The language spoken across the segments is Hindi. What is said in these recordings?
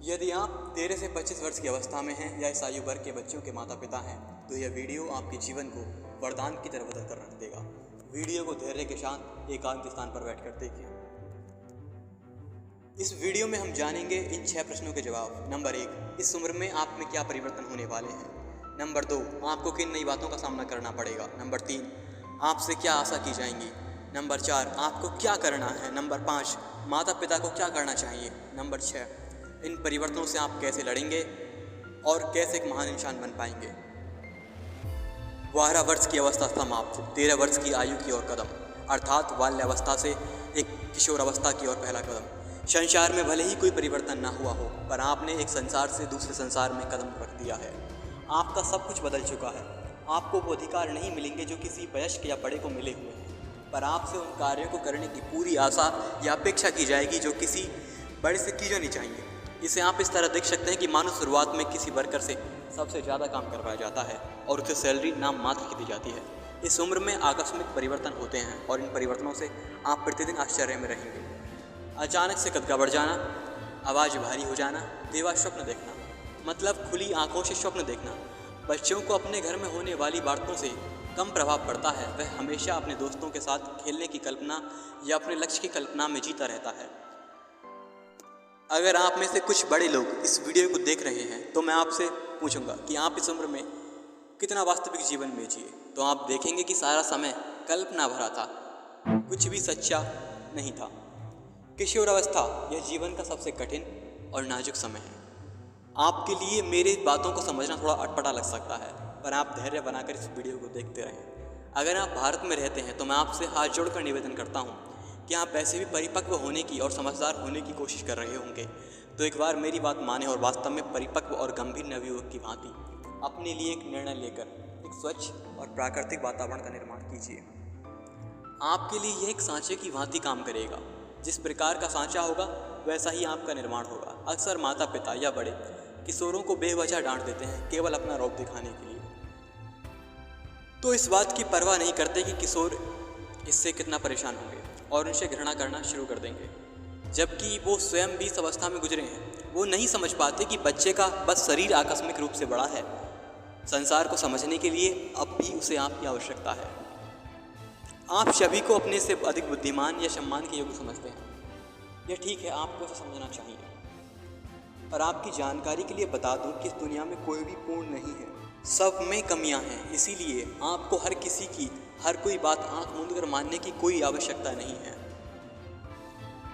यदि आप 13 से 25 वर्ष की अवस्था में हैं या इस आयु वर्ग के बच्चों के माता पिता हैं तो यह वीडियो आपके जीवन को वरदान की तरह बदल कर रख देगा। वीडियो को धैर्य के साथ एकांत स्थान पर बैठकर देखिए। इस वीडियो में हम जानेंगे इन 6 प्रश्नों के जवाब। नंबर 1, इस उम्र में आप में क्या परिवर्तन होने वाले हैं। नंबर 2, आपको किन नई बातों का सामना करना पड़ेगा। नंबर 3, आपसे क्या आशा की जाएंगी। नंबर 4, आपको क्या करना है। नंबर 5, माता पिता को क्या करना चाहिए। नंबर 6, इन परिवर्तनों से आप कैसे लड़ेंगे और कैसे एक महान इंसान बन पाएंगे। 12 वर्ष की अवस्था समाप्त, 13 वर्ष की आयु की ओर कदम, अर्थात बाल्यावस्था से एक किशोर अवस्था की ओर पहला कदम। संसार में भले ही कोई परिवर्तन ना हुआ हो, पर आपने एक संसार से दूसरे संसार में कदम रख दिया है। आपका सब कुछ बदल चुका है। आपको वो अधिकार नहीं मिलेंगे जो किसी वयस्क या बड़े को मिले हुए हैं, पर आपसे उन कार्यों को करने की पूरी आशा या अपेक्षा की जाएगी जो किसी बड़े से की जानी चाहिए। इसे आप इस तरह देख सकते हैं कि मानो शुरुआत में किसी वर्कर से सबसे ज़्यादा काम करवाया जाता है और उसे सैलरी नाम मात्र की दी जाती है। इस उम्र में आकस्मिक परिवर्तन होते हैं और इन परिवर्तनों से आप प्रतिदिन आश्चर्य में रहेंगे। अचानक से कद का बढ़ जाना, आवाज़ भारी हो जाना, बेवा स्वप्न देखना, मतलब खुली आंखों से स्वप्न देखना। बच्चों को अपने घर में होने वाली बातों से कम प्रभाव पड़ता है। वह हमेशा अपने दोस्तों के साथ खेलने की कल्पना या अपने लक्ष्य की कल्पना में जीता रहता है। अगर आप में से कुछ बड़े लोग इस वीडियो को देख रहे हैं तो मैं आपसे पूछूंगा कि आप इस उम्र में कितना वास्तविक जीवन में जिए, तो आप देखेंगे कि सारा समय कल्पना भरा था, कुछ भी सच्चा नहीं था। किशोर अवस्था यह जीवन का सबसे कठिन और नाजुक समय है। आपके लिए मेरी बातों को समझना थोड़ा अटपटा लग सकता है, पर आप धैर्य बनाकर इस वीडियो को देखते रहें। अगर आप भारत में रहते हैं तो मैं आपसे हाथ जोड़कर निवेदन करता हूँ कि आप वैसे भी परिपक्व होने की और समझदार होने की कोशिश कर रहे होंगे, तो एक बार मेरी बात माने और वास्तव में परिपक्व और गंभीर नवयुवक की भांति अपने लिए एक निर्णय लेकर एक स्वच्छ और प्राकृतिक वातावरण का निर्माण कीजिए। आपके लिए यह एक सांचे की भांति काम करेगा। जिस प्रकार का सांचा होगा वैसा ही आपका निर्माण होगा। अक्सर माता पिता या बड़े किशोरों को बेवजह डांट देते हैं केवल अपना रौब दिखाने के लिए, तो इस बात की परवाह नहीं करते कि किशोर इससे कितना परेशान होंगे और उनसे घृणा करना शुरू कर देंगे, जबकि वो स्वयं भी इस अवस्था में गुजरे हैं। वो नहीं समझ पाते कि बच्चे का बस शरीर आकस्मिक रूप से बड़ा है। संसार को समझने के लिए अब भी उसे आपकी आवश्यकता है। आप सभी को अपने से अधिक बुद्धिमान या सम्मान के योग्य समझते हैं। यह ठीक है, आपको इसे समझना चाहिए। और आपकी जानकारी के लिए बता दूं कि इस दुनिया में कोई भी पूर्ण नहीं है, सब में कमियां हैं। इसीलिए आपको हर किसी की हर कोई बात आंख मूंद कर मानने की कोई आवश्यकता नहीं है,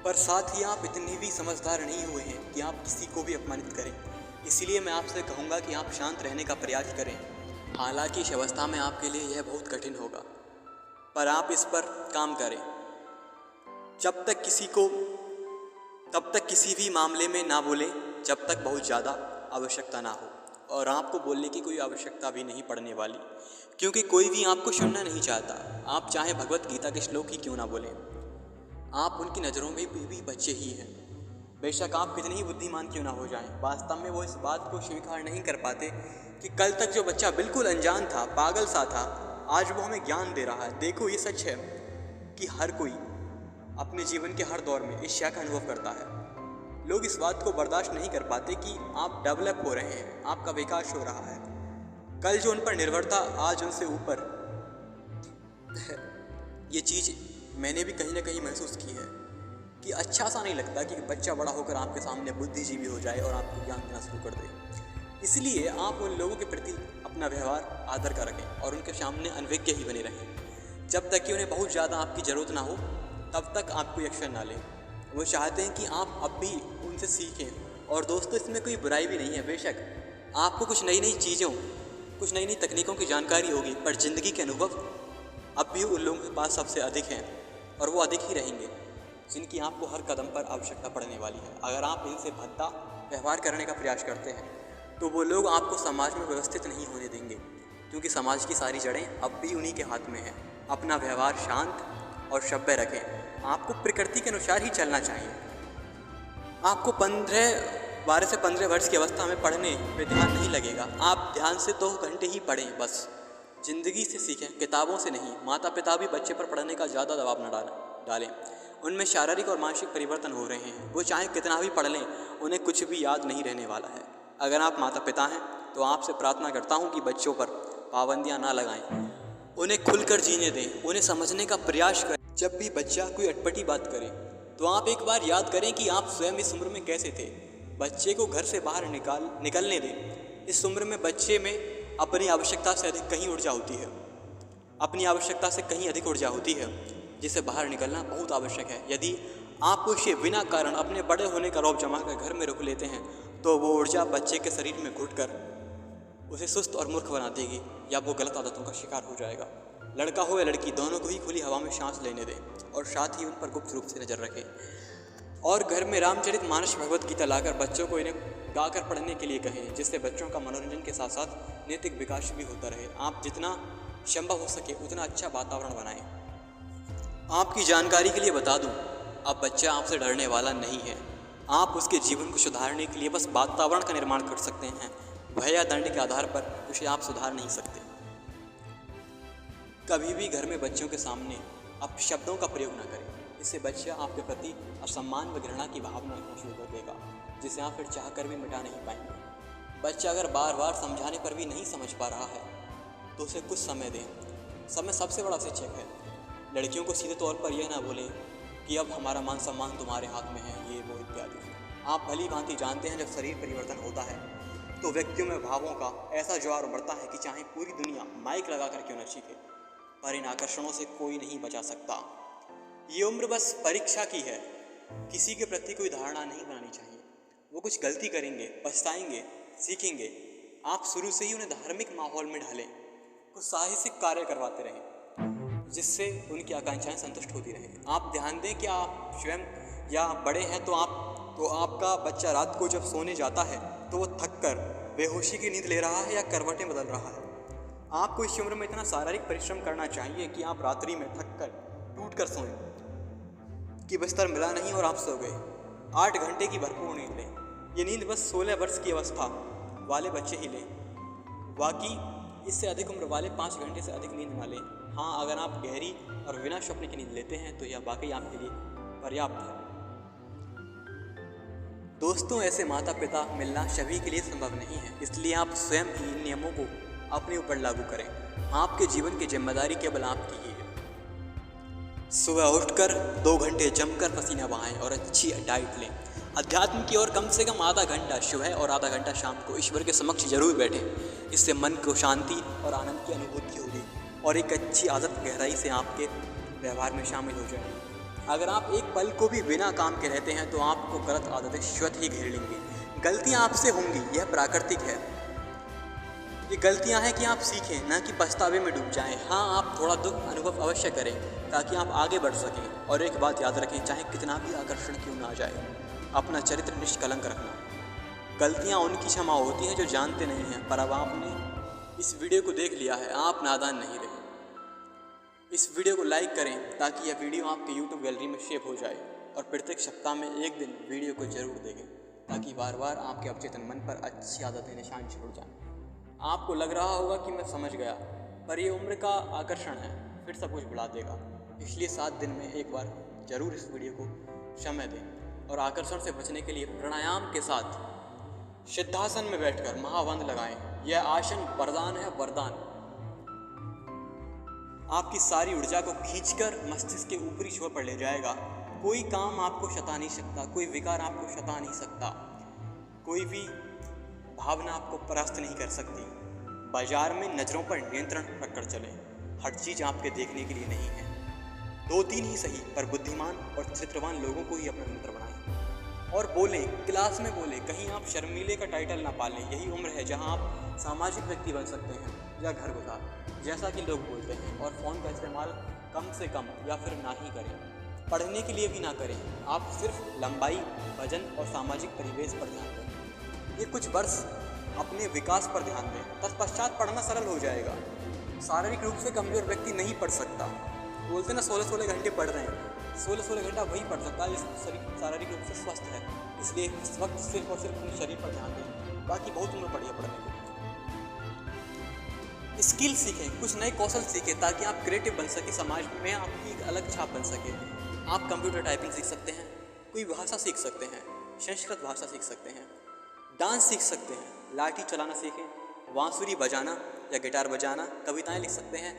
पर साथ ही आप इतने भी समझदार नहीं हुए हैं कि आप किसी को भी अपमानित करें। इसीलिए मैं आपसे कहूँगा कि आप शांत रहने का प्रयास करें। हालांकि इस अवस्था में आपके लिए यह बहुत कठिन होगा, पर आप इस पर काम करें। तब तक किसी भी मामले में ना बोलें जब तक बहुत ज़्यादा आवश्यकता ना हो, और आपको बोलने की कोई आवश्यकता भी नहीं पड़ने वाली, क्योंकि कोई भी आपको सुनना नहीं चाहता। आप चाहे भगवत गीता के श्लोक ही क्यों ना बोलें, आप उनकी नज़रों में भी बच्चे ही हैं। बेशक आप कितने ही बुद्धिमान क्यों ना हो जाएं, वास्तव में वो इस बात को स्वीकार नहीं कर पाते कि कल तक जो बच्चा बिल्कुल अनजान था, पागल सा था, आज वो हमें ज्ञान दे रहा है। देखो, ये सच है कि हर कोई अपने जीवन के हर दौर में इस का अनुभव करता है। लोग इस बात को बर्दाश्त नहीं कर पाते कि आप डेवलप हो रहे हैं, आपका विकास हो रहा है। कल जो उन पर निर्भर था, आज उनसे ऊपर। ये चीज़ मैंने भी कहीं ना कहीं महसूस की है कि अच्छा सा नहीं लगता कि बच्चा बड़ा होकर आपके सामने बुद्धिजीवी हो जाए और आपको ज्ञान देना शुरू कर दे। इसलिए आप उन लोगों के प्रति अपना व्यवहार आदर का रखें और उनके सामने अनभिज्ञ ही बने रहें। जब तक कि उन्हें बहुत ज़्यादा आपकी ज़रूरत ना हो तब तक आप कोई एक्शन ना लें। वो चाहते हैं कि आप अब भी उनसे सीखें। और दोस्तों, इसमें कोई बुराई भी नहीं है। बेशक आपको कुछ नई नई चीज़ों, कुछ नई नई तकनीकों की जानकारी होगी, पर ज़िंदगी के अनुभव अब भी उन लोगों के पास सबसे अधिक हैं, और वो अधिक ही रहेंगे जिनकी आपको हर कदम पर आवश्यकता पड़ने वाली है। अगर आप इनसे भद्दा व्यवहार करने का प्रयास करते हैं तो वो लोग आपको समाज में व्यवस्थित नहीं होने देंगे, क्योंकि समाज की सारी जड़ें अब भी उन्हीं के हाथ में हैं। अपना व्यवहार शांत और सभ्य रखें। आपको प्रकृति के अनुसार ही चलना चाहिए। आपको 12 से 15 वर्ष की अवस्था में पढ़ने पे ध्यान नहीं लगेगा। आप ध्यान से 2 घंटे ही पढ़ें बस। ज़िंदगी से सीखें, किताबों से नहीं। माता पिता भी बच्चे पर पढ़ने का ज़्यादा दबाव न डालें। उनमें शारीरिक और मानसिक परिवर्तन हो रहे हैं। वो चाहे कितना भी पढ़ लें, उन्हें कुछ भी याद नहीं रहने वाला है। अगर आप माता पिता हैं तो आपसे प्रार्थना करता हूँ कि बच्चों पर पाबंदियाँ ना लगाएं, उन्हें खुलकर जीने दें, उन्हें समझने का प्रयास करें। जब भी बच्चा कोई अटपटी बात करे तो आप एक बार याद करें कि आप स्वयं इस उम्र में कैसे थे। बच्चे को घर से बाहर निकलने दें। इस उम्र में बच्चे में अपनी आवश्यकता से अधिक कहीं ऊर्जा होती है, अपनी आवश्यकता से कहीं अधिक ऊर्जा होती है, जिसे बाहर निकलना बहुत आवश्यक है। यदि आप उसे बिना कारण अपने बड़े होने का रौब जमा कर घर में रोक लेते हैं तो वो ऊर्जा बच्चे के शरीर में घुटकर उसे सुस्त और मूर्ख बना देगी, या वो गलत आदतों का शिकार हो जाएगा। लड़का हो या लड़की, दोनों को ही खुली हवा में सांस लेने दें और साथ ही उन पर गुप्त रूप से नज़र रखें। और घर में रामचरित मानस भगवत गीता लाकर बच्चों को इन्हें गाकर पढ़ने के लिए कहें, जिससे बच्चों का मनोरंजन के साथ साथ नैतिक विकास भी होता रहे। आप जितना संभव हो सके उतना अच्छा वातावरण बनाएं। आपकी जानकारी के लिए बता दूं, अब बच्चा आपसे डरने वाला नहीं है। आप उसके जीवन को सुधारने के लिए बस वातावरण का निर्माण कर सकते हैं। भय या दंड के आधार पर उसे आप सुधार नहीं सकते। कभी भी घर में बच्चों के सामने आप शब्दों का प्रयोग न करें, इससे बच्चा आपके प्रति असम्मान व घृणा की भावना रखना शुरू कर देगा, जिसे आप फिर चाह कर भी मिटा नहीं पाएंगे। बच्चा अगर बार बार समझाने पर भी नहीं समझ पा रहा है तो उसे कुछ समय दें। समय सबसे बड़ा शिक्षक है। लड़कियों को सीधे तौर पर यह ना बोलें कि अब हमारा मान सम्मान तुम्हारे हाथ में है, ये वो इत्यादि। आप भली भांति जानते हैं, जब शरीर परिवर्तन होता है तो व्यक्तियों में भावों का ऐसा ज्वार उमड़ता है कि चाहे पूरी दुनिया माइक लगा कर क्यों न चीखे, पर इन आकर्षणों से कोई नहीं बचा सकता। ये उम्र बस परीक्षा की है, किसी के प्रति कोई धारणा नहीं बनानी चाहिए। वो कुछ गलती करेंगे, पछताएंगे, सीखेंगे। आप शुरू से ही उन्हें धार्मिक माहौल में ढालें, कुछ साहसिक कार्य करवाते रहें, जिससे उनकी आकांक्षाएं संतुष्ट होती रहें। आप ध्यान दें कि आप स्वयं या बड़े हैं तो आपका बच्चा रात को जब सोने जाता है तो वो थक कर बेहोशी की नींद ले रहा है या करवटें बदल रहा है। आपको इस उम्र में इतना शारीरिक परिश्रम करना चाहिए कि आप रात्रि में थक कर टूट कर सोएं कि बिस्तर मिला नहीं और आप सो गए। 8 घंटे की भरपूर नींद लें। ये नींद बस 16 वर्ष की अवस्था वाले बच्चे ही लें, बाकी इससे अधिक उम्र वाले 5 घंटे से अधिक नींद ना लें। हाँ, अगर आप गहरी और बिना स्वप्न की नींद लेते हैं तो यह वाकई आपके लिए पर्याप्त है। दोस्तों, ऐसे माता पिता मिलना सभी के लिए संभव नहीं है, इसलिए आप स्वयं ही इन नियमों को अपने ऊपर लागू करें। आपके जीवन की जिम्मेदारी केवल आपकी ही है। सुबह उठकर 2 घंटे जमकर पसीना बहाएं और अच्छी डाइट लें। अध्यात्म की ओर कम से कम आधा घंटा सुबह और आधा घंटा शाम को ईश्वर के समक्ष जरूर बैठें। इससे मन को शांति और आनंद की अनुभूति होगी और एक अच्छी आदत गहराई से आपके व्यवहार में शामिल हो जाएगी। अगर आप एक पल को भी बिना काम के रहते हैं तो आपको गलत आदतें स्वतः ही घेर लेंगी। गलतियां आपसे होंगी, यह प्राकृतिक है। ये गलतियां हैं कि आप सीखें, ना कि पछतावे में डूब जाएं। हाँ, आप थोड़ा दुख अनुभव अवश्य करें ताकि आप आगे बढ़ सकें। और एक बात याद रखें, चाहे कितना भी आकर्षण क्यों ना आ जाए, अपना चरित्र निष्कलंक रखना। गलतियां उनकी क्षमा होती हैं जो जानते नहीं हैं, पर अब आपने इस वीडियो को देख लिया है, आप नादान नहीं रहे। इस वीडियो को लाइक करें ताकि यह वीडियो आपके YouTube गैलरी में सेव हो जाए, और प्रत्येक सप्ताह में एक दिन वीडियो को जरूर देखें ताकि बार बार आपके अवचेतन मन पर अच्छी आदतें निशान छोड़ जाएं। आपको लग रहा होगा कि मैं समझ गया, पर यह उम्र का आकर्षण है, फिर सब कुछ बुला देगा। इसलिए 7 दिन में एक बार जरूर इस वीडियो को समय दें और आकर्षण से बचने के लिए प्राणायाम के साथ सिद्धासन में बैठकर महावंद लगाएं। यह आसन वरदान है, वरदान। आपकी सारी ऊर्जा को खींचकर मस्तिष्क के ऊपरी छोर पर ले जाएगा। कोई काम आपको सता नहीं सकता, कोई विकार आपको सता नहीं सकता, कोई भी भावना आपको परास्त नहीं कर सकती। बाजार में नज़रों पर नियंत्रण रखकर चलें। हर चीज़ आपके देखने के लिए नहीं है। 2-3 ही सही, पर बुद्धिमान और चरित्रवान लोगों को ही अपना मित्र बनाएं। और बोलें, क्लास में बोलें, कहीं आप शर्मीले का टाइटल ना पालें। यही उम्र है जहां आप सामाजिक व्यक्ति बन सकते हैं या घर गुजार, जैसा कि लोग बोलते हैं। और फ़ोन का इस्तेमाल कम से कम या फिर ना ही करें। पढ़ने के लिए भी ना करें। आप सिर्फ लंबाई, वजन और सामाजिक परिवेश पर ध्यान दें। ये कुछ वर्ष अपने विकास पर ध्यान दें, तत्पश्चात पढ़ना सरल हो जाएगा। शारीरिक रूप से कमजोर व्यक्ति नहीं पढ़ सकता। बोलते ना 16-16 घंटे पढ़ रहे हैं, 16-16 घंटा वही पढ़ सकता है जिस शारीरिक रूप से स्वस्थ है। इसलिए इस वक्त सिर्फ और सिर्फ अपने शरीर पर ध्यान दें। बाकी बहुत उम्र पड़ी है पढ़ने को। स्किल सीखें, कुछ नए कौशल सीखें ताकि आप क्रिएटिव बन सके, समाज में आपकी एक अलग छाप बन सके। आप कंप्यूटर टाइपिंग सीख सकते हैं, कोई भाषा सीख सकते हैं, संस्कृत भाषा सीख सकते हैं, डांस सीख सकते हैं, लाठी चलाना सीखें, बांसुरी बजाना या गिटार बजाना, कविताएं लिख सकते हैं,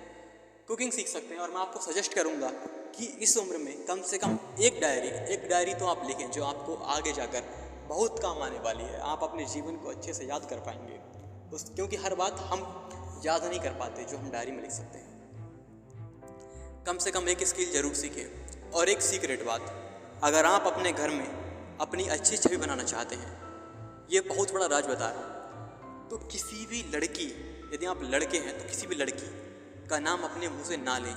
कुकिंग सीख सकते हैं। और मैं आपको सजेस्ट करूंगा कि इस उम्र में कम से कम एक डायरी तो आप लिखें जो आपको आगे जाकर बहुत काम आने वाली है। आप अपने जीवन को अच्छे से याद कर पाएंगे क्योंकि हर बात हम याद नहीं कर पाते जो हम डायरी में लिख सकते हैं। कम से कम एक स्किल जरूर सीखें। और एक सीक्रेट बात, अगर आप अपने घर में अपनी अच्छी छवि बनाना चाहते हैं, ये बहुत बड़ा राज बता रहा हूँ, तो किसी भी लड़की, यदि आप लड़के हैं तो किसी भी लड़की का नाम अपने मुंह से ना लें।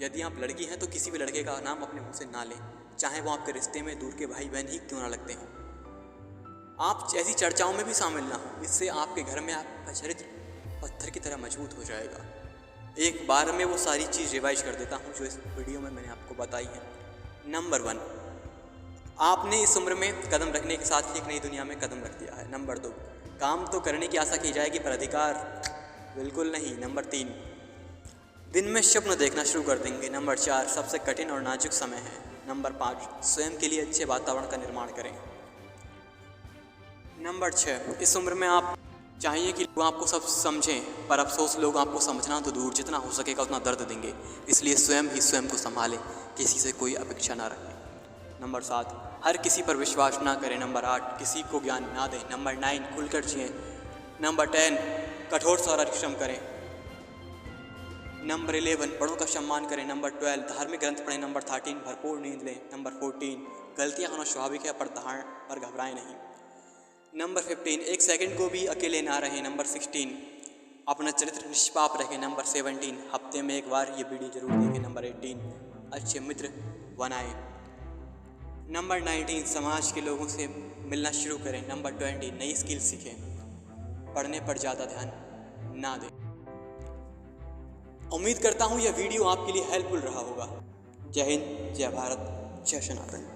यदि आप लड़की हैं तो किसी भी लड़के का नाम अपने मुंह से ना लें, चाहे वो आपके रिश्ते में दूर के भाई बहन ही क्यों ना लगते हों। आप ऐसी चर्चाओं में भी शामिल ना हो, इससे आपके घर में आपका चरित्र पत्थर की तरह मजबूत हो जाएगा। एक बार में वो सारी चीज़ रिवाइज कर देता हूँ जो इस वीडियो में मैंने आपको बताई है। नंबर 1, आपने इस उम्र में कदम रखने के साथ ही एक नई दुनिया में कदम रख दिया है। नंबर 2, काम तो करने की आशा की जाएगी पर अधिकार बिल्कुल नहीं। नंबर 3, दिन में स्वप्न देखना शुरू कर देंगे। नंबर 4, सबसे कठिन और नाजुक समय है। नंबर 5, स्वयं के लिए अच्छे वातावरण का निर्माण करें। नंबर 6, इस उम्र में आप चाहिए कि लोग आपको सब समझें, पर अफसोस लोग आपको समझना तो दूर, जितना हो सकेगा उतना दर्द देंगे, इसलिए स्वयं ही स्वयं को संभालें, किसी से कोई अपेक्षा ना रखें। नंबर 7, हर किसी पर विश्वास ना करें। नंबर 8, किसी को ज्ञान ना दें। नंबर 9, खुलकर जिएं। नंबर 10, कठोर परिश्रम करें। नंबर 11, बड़ों का सम्मान करें। नंबर 12, धार्मिक ग्रंथ पढ़ें। नंबर 13, भरपूर नींद लें। नंबर 14, गलतियां होना स्वाभाविक है पर घबराएं नहीं। नंबर 15, एक सेकंड को भी अकेले ना रहें। नंबर 16, अपना चरित्र निष्पाप रखें। नंबर 17, हफ्ते में एक बार ये वीडियो जरूर देखें। नंबर 18, अच्छे मित्र बनाएं। नंबर 19, समाज के लोगों से मिलना शुरू करें। नंबर 20, नई स्किल सीखें। पढ़ने पर ज़्यादा ध्यान ना दें। उम्मीद करता हूँ यह वीडियो आपके लिए हेल्पफुल रहा होगा। जय हिंद, जय भारत, जय सनातन।